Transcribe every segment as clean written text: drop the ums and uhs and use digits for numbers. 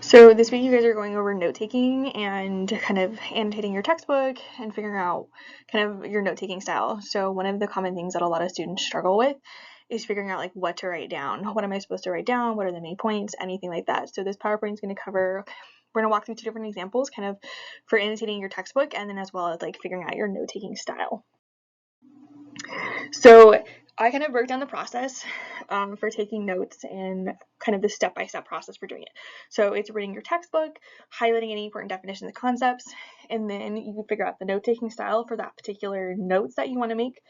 So this week you guys are going over note-taking and kind of annotating your textbook and figuring out kind of your note-taking style. So one of the common things that a lot of students struggle with is figuring out like what to write down. What am I supposed to write down? What are the main points? Anything like that. So this PowerPoint is going to cover, we're going to walk through 2 different examples kind of for annotating your textbook and then as well as like figuring out your note-taking style. So I kind of broke down the process for taking notes and kind of the step-by-step process for doing it. So it's reading your textbook, highlighting any important definitions and concepts, and then you can figure out the note-taking style for that particular notes that you want to make,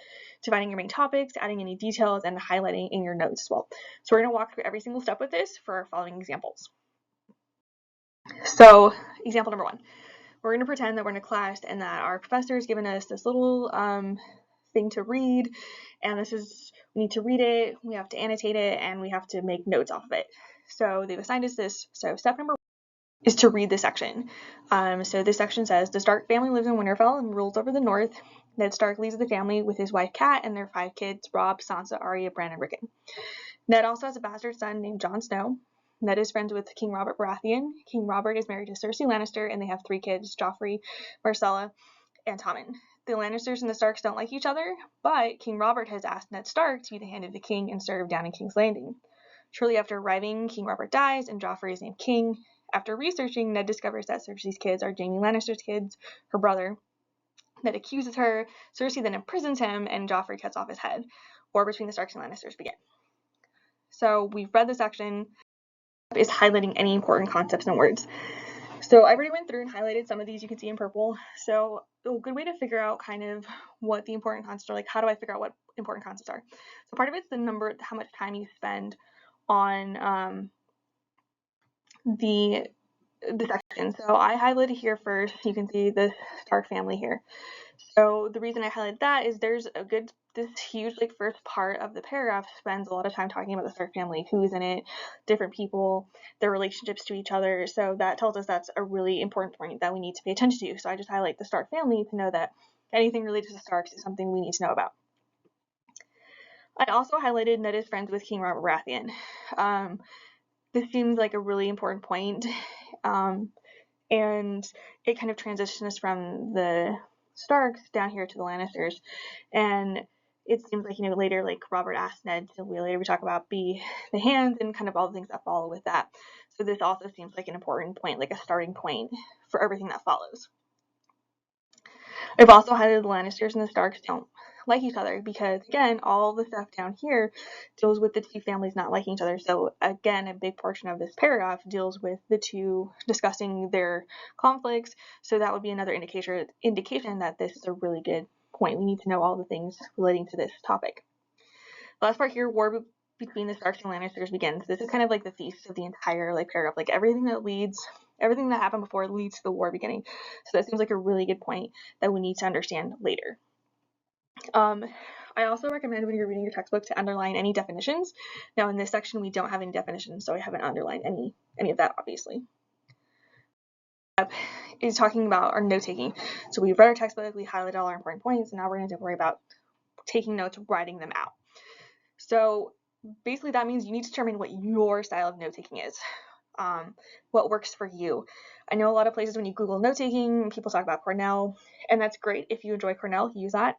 defining your main topics, adding any details, and highlighting in your notes as well. So we're going to walk through every single step with this for our following examples. So example number 1. We're going to pretend that we're in a class and that our professor has given us this little thing to read, and we need to read it, we have to annotate it, and we have to make notes off of it. So they've assigned us this. So step number 1 is to read the section. So this section says, the Stark family lives in Winterfell and rules over the north. Ned Stark leads the family with his wife Kat and their 5 kids, Robb, Sansa, Arya, Bran, and Rickon. Ned also has a bastard son named Jon Snow. Ned is friends with King Robert Baratheon. King Robert is married to Cersei Lannister, and they have 3 kids, Joffrey, Myrcella, and Tommen. The Lannisters and the Starks don't like each other, but King Robert has asked Ned Stark to be the hand of the king and serve down in King's Landing. Shortly after arriving, King Robert dies, and Joffrey is named king. After researching, Ned discovers that Cersei's kids are Jaime Lannister's kids, her brother. Ned accuses her, Cersei then imprisons him, and Joffrey cuts off his head. War between the Starks and Lannisters begin. So we've read the section, is highlighting any important concepts and words. So I already went through and highlighted some of these you can see in purple. So a good way to figure out kind of what the important concepts are, like how do I figure out what important concepts are? So part of it's the number, how much time you spend on the section. So I highlighted here first, you can see the Stark family here. So the reason I highlighted that is there's this huge like first part of the paragraph spends a lot of time talking about the Stark family, who's in it, different people, their relationships to each other. So that tells us that's a really important point that we need to pay attention to. So I just highlight the Stark family to know that anything related to the Starks is something we need to know about. I also highlighted Ned is friends with King Robert Baratheon. This seems like a really important point, and it kind of transitions from the Starks down here to the Lannisters, and it seems like, later, like Robert asked Ned to later we talk about be the hands and kind of all the things that follow with that. So this also seems like an important point, like a starting point for everything that follows. I've also highlighted the Lannisters and the Starks don't like each other because, again, all the stuff down here deals with the 2 families not liking each other. So again, a big portion of this paragraph deals with the 2 discussing their conflicts. So that would be another indication that this is a really good point. We need to know all the things relating to this topic. The last part here, war between the Starks and Lannisters begins. This is kind of like the thesis of the entire paragraph, like everything that happened before leads to the war beginning. So that seems like a really good point that we need to understand later. I also recommend when you're reading your textbook to underline any definitions. Now in this section we don't have any definitions, so I haven't underlined any of that, obviously. Is talking about our note-taking. So we've read our textbook, we highlighted all our important points, and now we're going to worry about taking notes, writing them out. So basically that means you need to determine what your style of note-taking is. What works for you. I know a lot of places when you Google note-taking, people talk about Cornell, and that's great. If you enjoy Cornell, use that.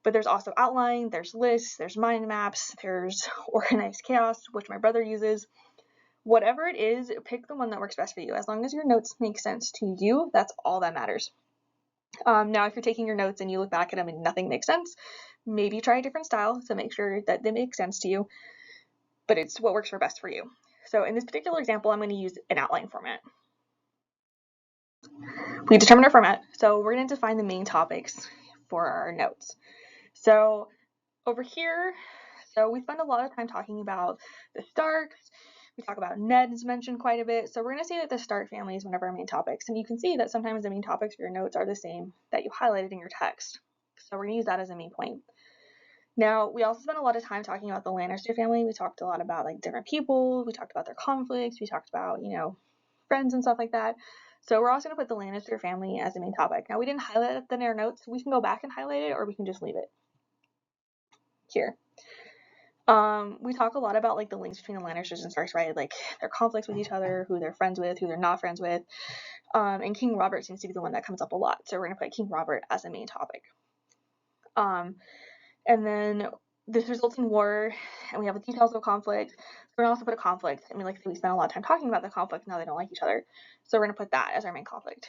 But there's also outline, there's lists, there's mind maps, there's organized chaos, which my brother uses. Whatever it is, pick the one that works best for you. As long as your notes make sense to you, that's all that matters. Now, if you're taking your notes and you look back at them and nothing makes sense, maybe try a different style to make sure that they make sense to you. But it's what works best for you. So in this particular example, I'm going to use an outline format. We determined our format, so we're going to define the main topics for our notes. So over here, we spend a lot of time talking about the Starks. We talk about Ned's mentioned quite a bit. So we're going to say that the Stark family is one of our main topics. And you can see that sometimes the main topics for your notes are the same that you highlighted in your text. So we're going to use that as a main point. Now, we also spent a lot of time talking about the Lannister family. We talked a lot about different people. We talked about their conflicts. We talked about, friends and stuff like that. So we're also going to put the Lannister family as the main topic. Now, we didn't highlight it in our notes. We can go back and highlight it, or we can just leave it here. We talk a lot about like the links between the Lannisters and Starks, right? Like their conflicts with each other, who they're friends with, who they're not friends with. And King Robert seems to be the one that comes up a lot. So we're going to put King Robert as the main topic. And then this results in war, and we have the details of conflict. We're going to also put a conflict. I mean, like we spent a lot of time talking about the conflict. Now they don't like each other. So we're going to put that as our main conflict.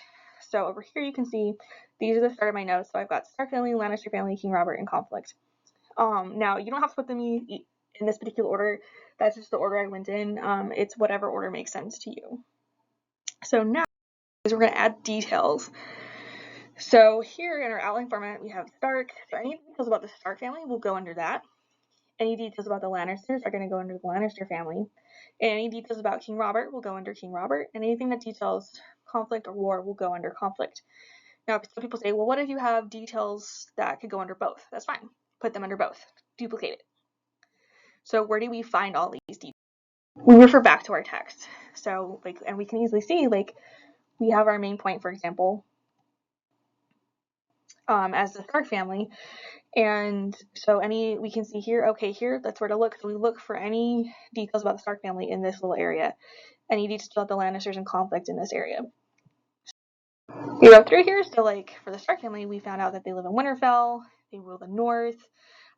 So over here you can see these are the start of my notes. So I've got Stark family, Lannister family, King Robert, and conflict. Now you don't have to put them in this particular order. That's just the order I went in. It's whatever order makes sense to you. So now we're going to add details. So here in our outline format, we have Stark. So any details about the Stark family will go under that. Any details about the Lannisters are going to go under the Lannister family. And any details about King Robert will go under King Robert. And anything that details conflict or war will go under conflict. Now, some people say, well, what if you have details that could go under both? That's fine. Put them under both. Duplicate it. So where do we find all these details? We refer back to our text. So, and we can easily see, we have our main point, for example, as the Stark family. And so we can see here, okay, here, that's where to look. So we look for any details about the Stark family in this little area. Any details about the Lannisters and conflict in this area. We go through here, so for the Stark family, we found out that they live in Winterfell, they rule the North.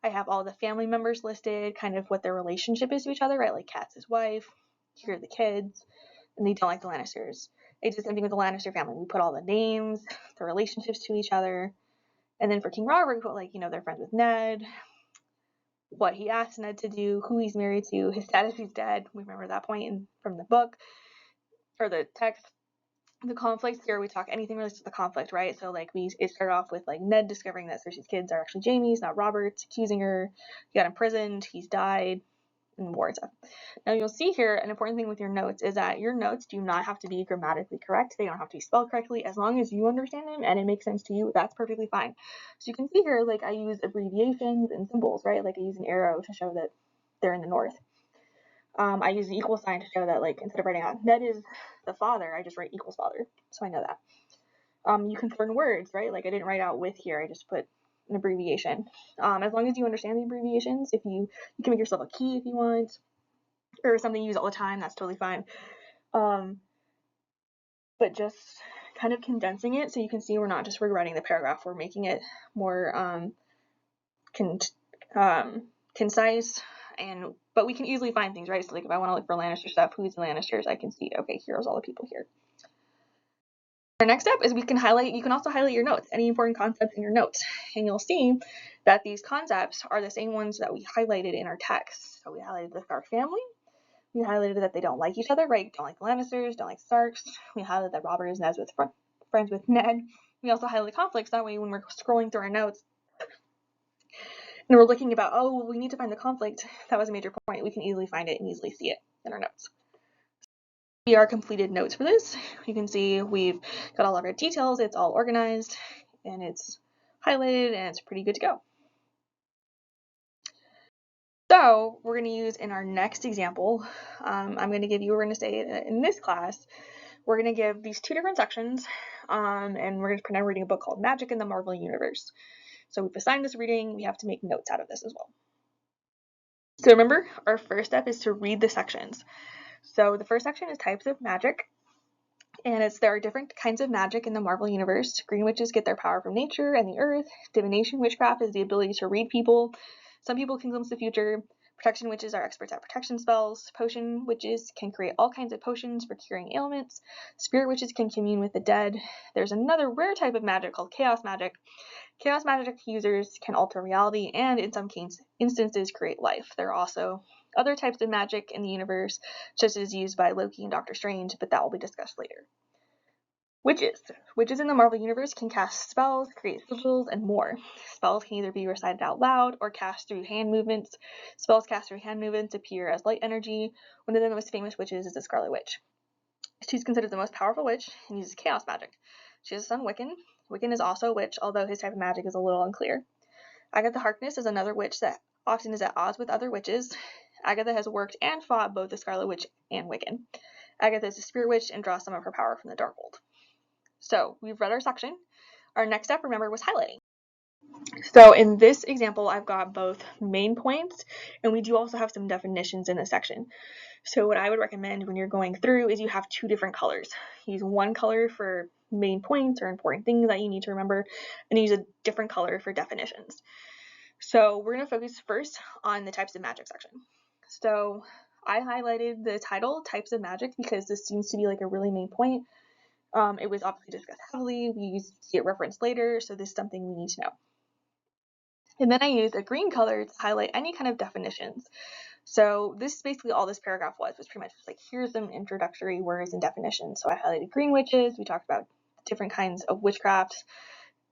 I have all the family members listed, kind of what their relationship is to each other, right? Like Cat's his wife, here are the kids, and they don't like the Lannisters. They do the same thing with the Lannister family. We put all the names, the relationships to each other. And then for King Robert, we put they're friends with Ned, what he asked Ned to do, who he's married to, his status if he's dead. We remember that point from the book, or the text. The conflict here, we talk anything related to the conflict, right? So it started off with Ned discovering that Cersei's kids are actually Jaime's, not Robert's, accusing her. He got imprisoned, he's died, and more stuff. Now you'll see here an important thing with your notes is that your notes do not have to be grammatically correct. They don't have to be spelled correctly. As long as you understand them and it makes sense to you, that's perfectly fine. So you can see here, I use abbreviations and symbols, right? I use an arrow to show that they're in the north. I use the equal sign to show that, instead of writing out Ned is the father, I just write equals father, so I know that. You can turn words, right? I didn't write out with here, I just put an abbreviation. As long as you understand the abbreviations, you can make yourself a key if you want, or something you use all the time, that's totally fine. But just kind of condensing it so you can see we're not just rewriting the paragraph, we're making it more concise. But we can easily find things, right? So if I want to look for Lannister stuff, who's the Lannisters, I can see, okay, here's all the people here. Our next step is you can also highlight your notes, any important concepts in your notes. And you'll see that these concepts are the same ones that we highlighted in our text. So we highlighted the Stark family. We highlighted that they don't like each other, right? Don't like the Lannisters, don't like Starks. We highlighted that Robert is friends with Ned. We also highlighted conflicts. That way when we're scrolling through our notes, and we're looking about, oh, we need to find the conflict. That was a major point. We can easily find it and easily see it in our notes. Here are completed notes for this. You can see we've got all of our details. It's all organized and it's highlighted and it's pretty good to go. So we're going to use in our next example, we're going to say in this class, we're going to give these two different sections, and we're going to pretend we're reading a book called Magic in the Marvel Universe. So we've assigned this reading, we have to make notes out of this as well. So remember, our first step is to read the sections. So the first section is types of magic, and there are different kinds of magic in the Marvel Universe. Green witches get their power from nature and the earth. Divination witchcraft is the ability to read people. Some people can glimpse the future. Protection witches are experts at protection spells. Potion witches can create all kinds of potions for curing ailments. Spirit witches can commune with the dead. There's another rare type of magic called chaos magic. Chaos magic users can alter reality and, in some instances, create life. There are also other types of magic in the universe, such as used by Loki and Doctor Strange, but that will be discussed later. Witches. Witches in the Marvel Universe can cast spells, create sigils, and more. Spells can either be recited out loud or cast through hand movements. Spells cast through hand movements appear as light energy. One of the most famous witches is the Scarlet Witch. She's considered the most powerful witch and uses chaos magic. She has a son, Wiccan. Wiccan is also a witch, although his type of magic is a little unclear. Agatha Harkness is another witch that often is at odds with other witches. Agatha has worked and fought both the Scarlet Witch and Wiccan. Agatha is a spirit witch and draws some of her power from the Darkhold. So we've read our section. Our next step, remember, was highlighting. So in this example, I've got both main points, and we do also have some definitions in this section. So what I would recommend when you're going through is you have two different colors. Use one color for main points or important things that you need to remember, and use a different color for definitions. So we're going to focus first on the types of magic section. So I highlighted the title, Types of Magic, because this seems to be like a really main point. It was obviously discussed heavily. We see it referenced later, so this is something we need to know. And then I used a green color to highlight any kind of definitions. So this is basically all this paragraph was pretty much just like, here's some introductory words and definitions. So I highlighted green witches. We talked about different kinds of witchcraft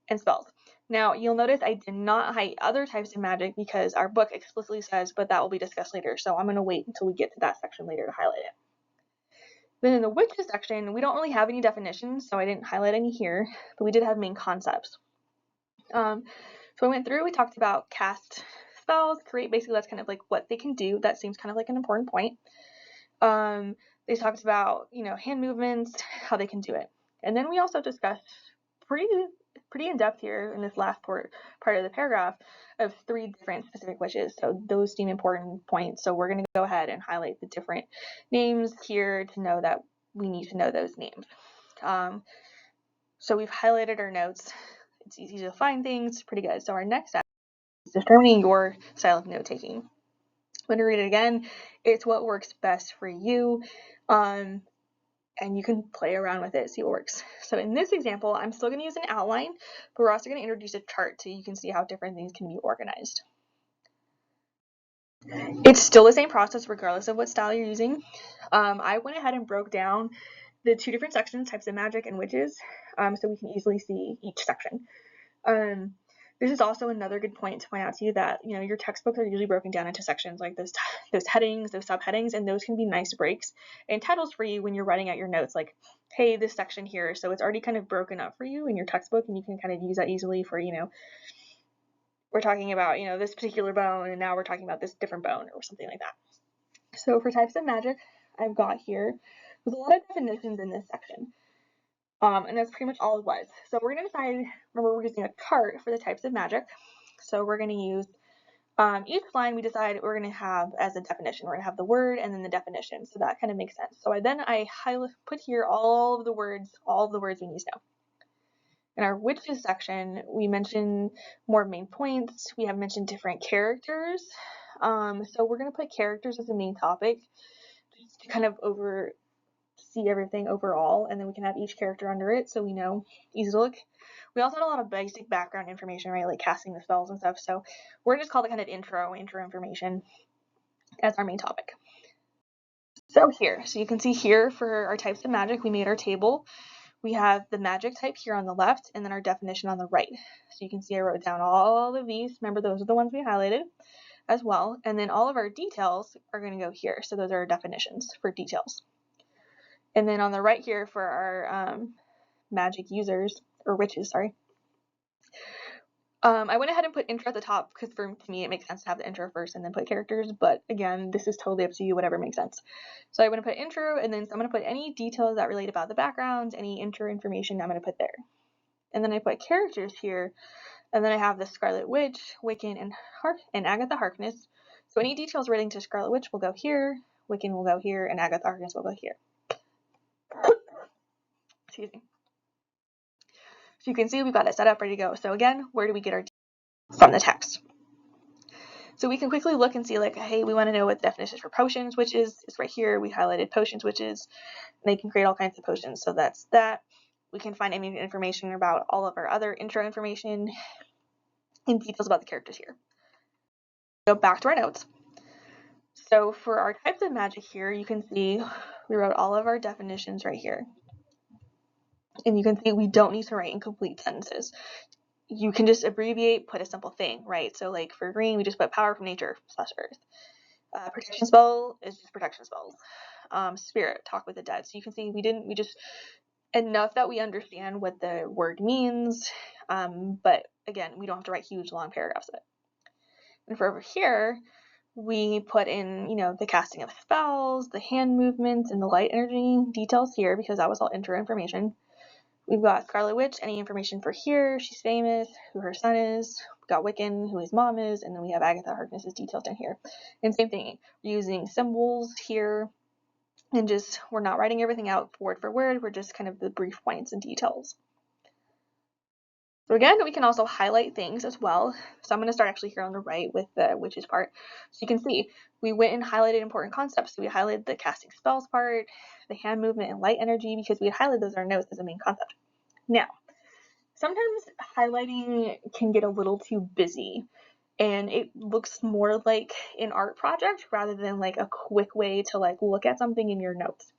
and spells. Now you'll notice I did not highlight other types of magic because our book explicitly says, but that will be discussed later. So I'm going to wait until we get to that section later to highlight it. Then in the witches section, we don't really have any definitions, so I didn't highlight any here, but we did have main concepts. So I went through, we talked about cast spells, create, basically that's kind of like what they can do. That seems kind of like an important point. They talked about, hand movements, how they can do it. And then we also discussed pretty in depth here in this last part of the paragraph of 3 different specific witches. So those seem important points. So we're going to go ahead and highlight the different names here to know that we need to know those names. So we've highlighted our notes. It's easy to find things, pretty good. So our next step is determining your style of note taking. I'm going to read it again. It's what works best for you. And you can play around with it, see what works. So in this example, I'm still going to use an outline, but we're also going to introduce a chart so you can see how different things can be organized. It's still the same process regardless of what style you're using. I went ahead and broke down the 2 different sections, types of magic and witches, so we can easily see each section. This is also another good point to point out to you that, your textbooks are usually broken down into sections like those headings, those subheadings, and those can be nice breaks and titles for you when you're writing out your notes, like, hey, this section here. So it's already kind of broken up for you in your textbook, and you can kind of use that easily for, we're talking about, this particular bone, and now we're talking about this different bone or something like that. So for types of magic, I've got here, there's a lot of definitions in this section. And that's pretty much all it was. So we're going to decide, remember we're using a chart for the types of magic. So we're going to use each line we decide we're going to have as a definition. We're going to have the word and then the definition. So that kind of makes sense. So I put here all of the words we need to know. In our witches section, we mentioned more main points. We have mentioned different characters. So we're going to put characters as the main topic just to kind of see everything overall, and then we can have each character under it so we know, easy to look. We also had a lot of basic background information, right, like casting the spells and stuff, so we're just called it kind of intro information as our main topic. So you can see here for our types of magic, we made our table. We have the magic type here on the left and then our definition on the right. So you can see I wrote down all of these. Remember, those are the ones we highlighted as well, and then all of our details are going to go here. So those are our definitions for details. And then on the right here for our magic users, or witches, sorry. I went ahead and put intro at the top because to me it makes sense to have the intro first and then put characters, but again, this is totally up to you, whatever makes sense. So I'm going to put intro, and then I'm going to put any details that relate about the backgrounds, any intro information I'm going to put there. And then I put characters here, and then I have the Scarlet Witch, Wiccan, and Agatha Harkness. So any details relating to Scarlet Witch will go here, Wiccan will go here, and Agatha Harkness will go here. Excuse me. So you can see we've got it set up, ready to go. So again, where do we get our details? From the text. So we can quickly look and see, like, hey, we want to know what the definition is for potions, which is right here. We highlighted potions, which is they can create all kinds of potions. So that's that. We can find any information about all of our other intro information and details about the characters here. Go back to our notes. So for our types of magic here, you can see we wrote all of our definitions right here. And you can see we don't need to write incomplete sentences. You can just abbreviate, put a simple thing, right? So like for green, we just put power from nature / earth. Protection spell is just protection spells. Spirit, talk with the dead. So you can see we just enough that we understand what the word means, but again, we don't have to write huge long paragraphs of it. And for over here, we put in, the casting of spells, the hand movements, and the light energy details here because that was all intro information. We've got Scarlet Witch, any information for here, she's famous, who her son is, got Wiccan, who his mom is, and then we have Agatha Harkness's details down here. And same thing, we're using symbols here, and just, we're not writing everything out word for word, we're just kind of the brief points and details. So again, we can also highlight things as well. So I'm going to start actually here on the right with the witches part. So you can see we went and highlighted important concepts. So we highlighted the casting spells part, the hand movement and light energy, because we had highlighted those in our notes as a main concept. Now, sometimes highlighting can get a little too busy, and it looks more like an art project rather than like a quick way to like look at something in your notes.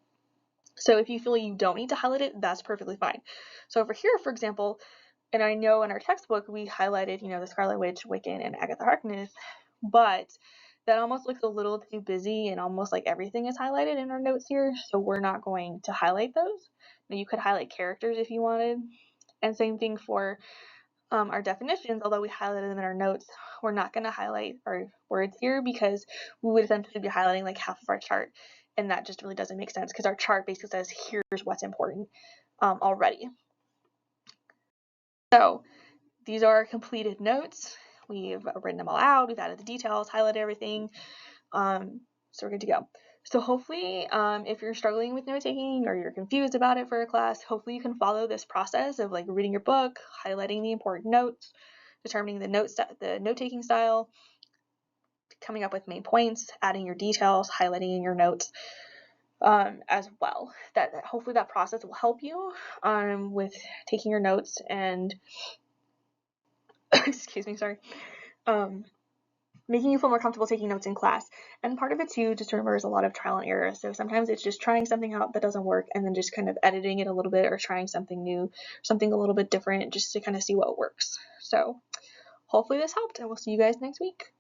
So if you feel you don't need to highlight it, that's perfectly fine. So over here, for example, and I know in our textbook we highlighted, you know, the Scarlet Witch, Wiccan, and Agatha Harkness, but that almost looks a little too busy and almost like everything is highlighted in our notes here, so we're not going to highlight those. Now, you could highlight characters if you wanted, and same thing for our definitions. Although we highlighted them in our notes, we're not going to highlight our words here because we would essentially be highlighting like half of our chart, and that just really doesn't make sense because our chart basically says here's what's important already. So these are our completed notes. We've written them all out. We've added the details, highlighted everything. So we're good to go. So hopefully, if you're struggling with note taking or you're confused about it for a class, hopefully you can follow this process of like reading your book, highlighting the important notes, determining the note taking style, coming up with main points, adding your details, highlighting in your notes as well. That hopefully that process will help you with taking your notes and excuse me, sorry, making you feel more comfortable taking notes in class. And part of it too, just remember, is a lot of trial and error. So sometimes it's just trying something out that doesn't work and then just kind of editing it a little bit or trying something new, something a little bit different, just to kind of see what works. So hopefully this helped, and we'll see you guys next week.